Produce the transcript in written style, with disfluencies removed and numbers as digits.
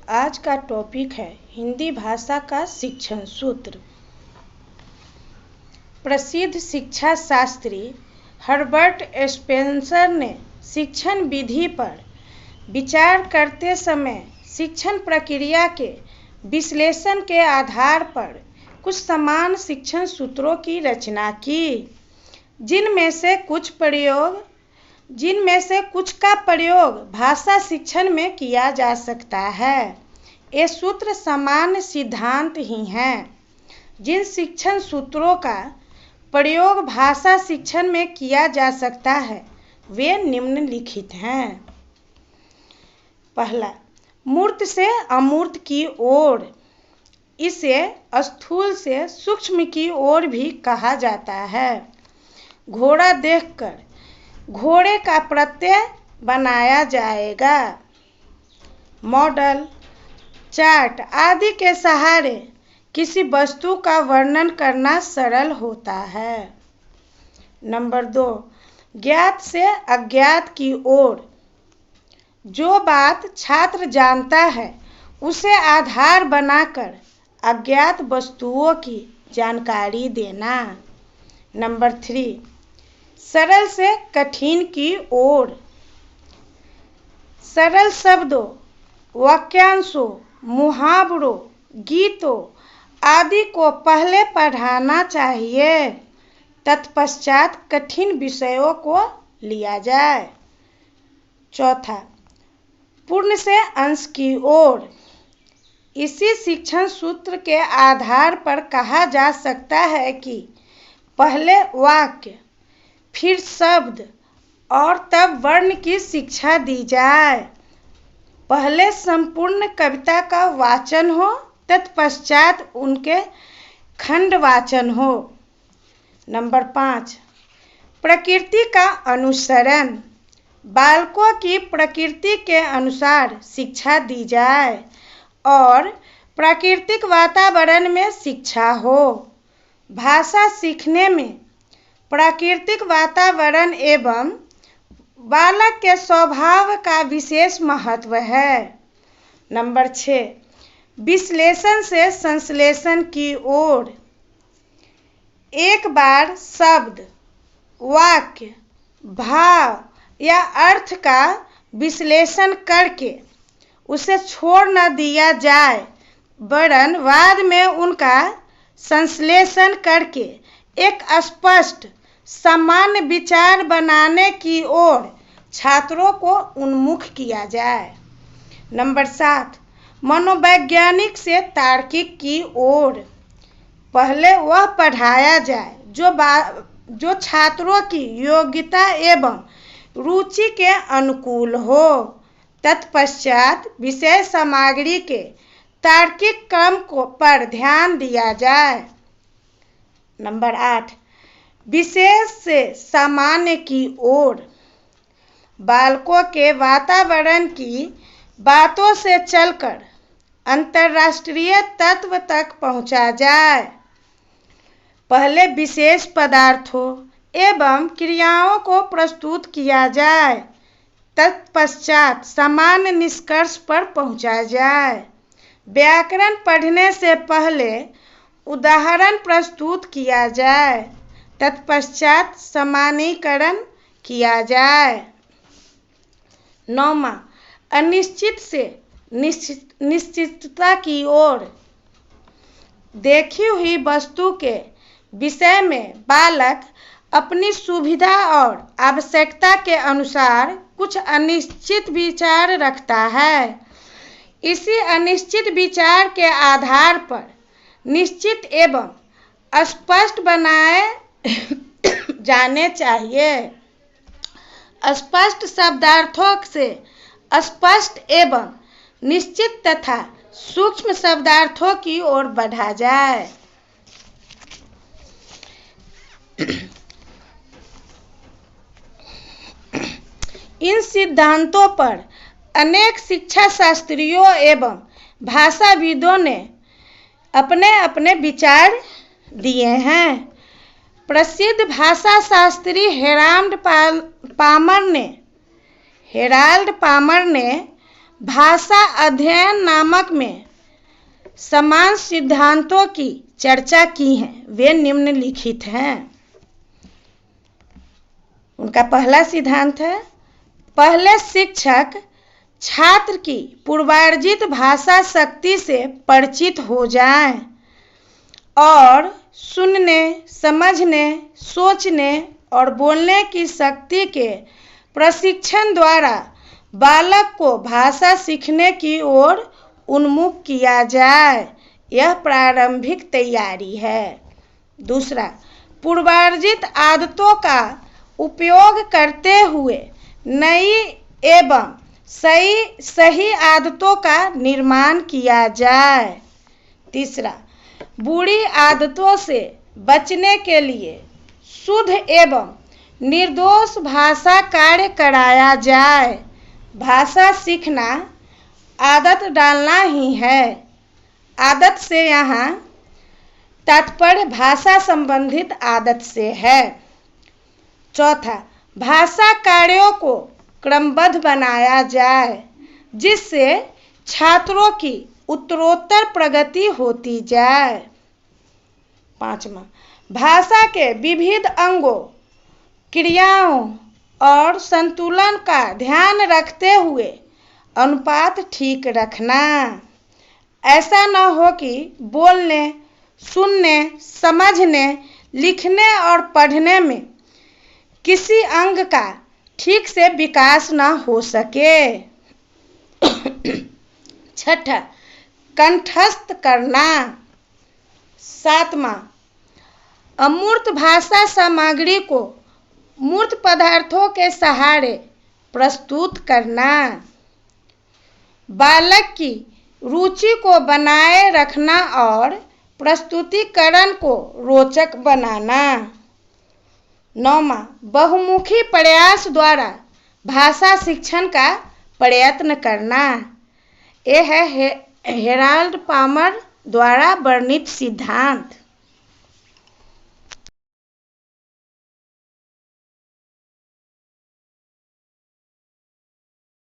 आज का टॉपिक है हिंदी भाषा का शिक्षण सूत्र। प्रसिद्ध शिक्षा शास्त्री हर्बर्ट स्पेंसर ने शिक्षण विधि पर विचार करते समय शिक्षण प्रक्रिया के विश्लेषण के आधार पर कुछ समान शिक्षण सूत्रों की रचना की, जिनमें से कुछ का प्रयोग भाषा शिक्षण में किया जा सकता है। ये सूत्र सामान्य सिद्धांत ही हैं। जिन शिक्षण सूत्रों का प्रयोग भाषा शिक्षण में किया जा सकता है वे निम्नलिखित हैं। पहला, मूर्त से अमूर्त की ओर। इसे स्थूल से सूक्ष्म की ओर भी कहा जाता है। घोड़ा देखकर घोड़े का प्रत्यय बनाया जाएगा। मॉडल, चार्ट आदि के सहारे किसी वस्तु का वर्णन करना सरल होता है। नंबर 2, ज्ञात से अज्ञात की ओर। जो बात छात्र जानता है उसे आधार बनाकर अज्ञात वस्तुओं की जानकारी देना। नंबर 3, सरल से कठिन की ओर। सरल शब्दों, वाक्यांशों, मुहावरों, गीतों आदि को पहले पढ़ाना चाहिए, तत्पश्चात कठिन विषयों को लिया जाए। चौथा, पूर्ण से अंश की ओर। इसी शिक्षण सूत्र के आधार पर कहा जा सकता है कि पहले वाक्य, फिर शब्द और तब वर्ण की शिक्षा दी जाए। पहले संपूर्ण कविता का वाचन हो, तत्पश्चात उनके खंड वाचन हो। नंबर 5, प्रकृति का अनुसरण। बालकों की प्रकृति के अनुसार शिक्षा दी जाए और प्राकृतिक वातावरण में शिक्षा हो। भाषा सीखने में प्राकृतिक वातावरण एवं बालक के स्वभाव का विशेष महत्व है। नंबर 6, विश्लेषण से संश्लेषण की ओर। एक बार शब्द, वाक्य, भाव या अर्थ का विश्लेषण करके उसे छोड़ न दिया जाए, वरन बाद में उनका संश्लेषण करके एक स्पष्ट सामान्य विचार बनाने की ओर छात्रों को उन्मुख किया जाए। नंबर 7, मनोवैज्ञानिक से तार्किक की ओर। पहले वह पढ़ाया जाए जो छात्रों की योग्यता एवं रुचि के अनुकूल हो, तत्पश्चात विषय सामग्री के तार्किक क्रम पर ध्यान दिया जाए। नंबर 8, विशेष से सामान्य की ओर। बालकों के वातावरण की बातों से चलकर अंतर्राष्ट्रीय तत्व तक पहुंचा जाए। पहले विशेष पदार्थों एवं क्रियाओं को प्रस्तुत किया जाए, तत्पश्चात सामान्य निष्कर्ष पर पहुंचा जाए। व्याकरण पढ़ने से पहले उदाहरण प्रस्तुत किया जाए, तत्पश्चात सामान्यीकरण किया जाए। 9, अनिश्चित से निश्चितता की ओर। देखी हुई वस्तु के विषय में बालक अपनी सुविधा और आवश्यकता के अनुसार कुछ अनिश्चित विचार रखता है। इसी अनिश्चित विचार के आधार पर निश्चित एवं स्पष्ट बनाए जाने चाहिए। स्पष्ट शब्दार्थों से स्पष्ट एवं निश्चित तथा सूक्ष्म शब्दार्थों की ओर बढ़ा जाए। इन सिद्धांतों पर अनेक शिक्षा शास्त्रियों एवं भाषाविदों ने अपने अपने विचार दिए हैं। प्रसिद्ध भाषा शास्त्री हेराल्ड पामर ने भाषा अध्ययन नामक में समान सिद्धांतों की चर्चा की है। वे निम्नलिखित हैं। उनका पहला सिद्धांत है, पहले शिक्षक छात्र की पूर्वार्जित भाषा शक्ति से परिचित हो जाएं और सुनने, समझने, सोचने और बोलने की शक्ति के प्रशिक्षण द्वारा बालक को भाषा सीखने की ओर उन्मुख किया जाए। यह प्रारंभिक तैयारी है। दूसरा, पूर्वार्जित आदतों का उपयोग करते हुए नई एवं सही आदतों का निर्माण किया जाए। तीसरा, बुरी आदतों से बचने के लिए शुद्ध एवं निर्दोष भाषा कार्य कराया जाए। भाषा सीखना आदत डालना ही है। आदत से यहाँ तात्पर्य भाषा संबंधित आदत से है। चौथा, भाषा कार्यों को क्रमबद्ध बनाया जाए जिससे छात्रों की उत्तरोत्तर प्रगति होती जाए। पांचवा, भाषा के विविध अंगों, क्रियाओं और संतुलन का ध्यान रखते हुए अनुपात ठीक रखना। ऐसा न हो कि बोलने, सुनने, समझने, लिखने और पढ़ने में किसी अंग का ठीक से विकास न हो सके। छठा, कंठस्थ करना। सातवां, अमूर्त भाषा सामग्री को मूर्त पदार्थों के सहारे प्रस्तुत करना। बालक की रुचि को बनाए रखना और प्रस्तुतिकरण को रोचक बनाना। नौवां, बहुमुखी प्रयास द्वारा भाषा शिक्षण का प्रयत्न करना। यह है हेराल्ड पामर द्वारा वर्णित सिद्धांत।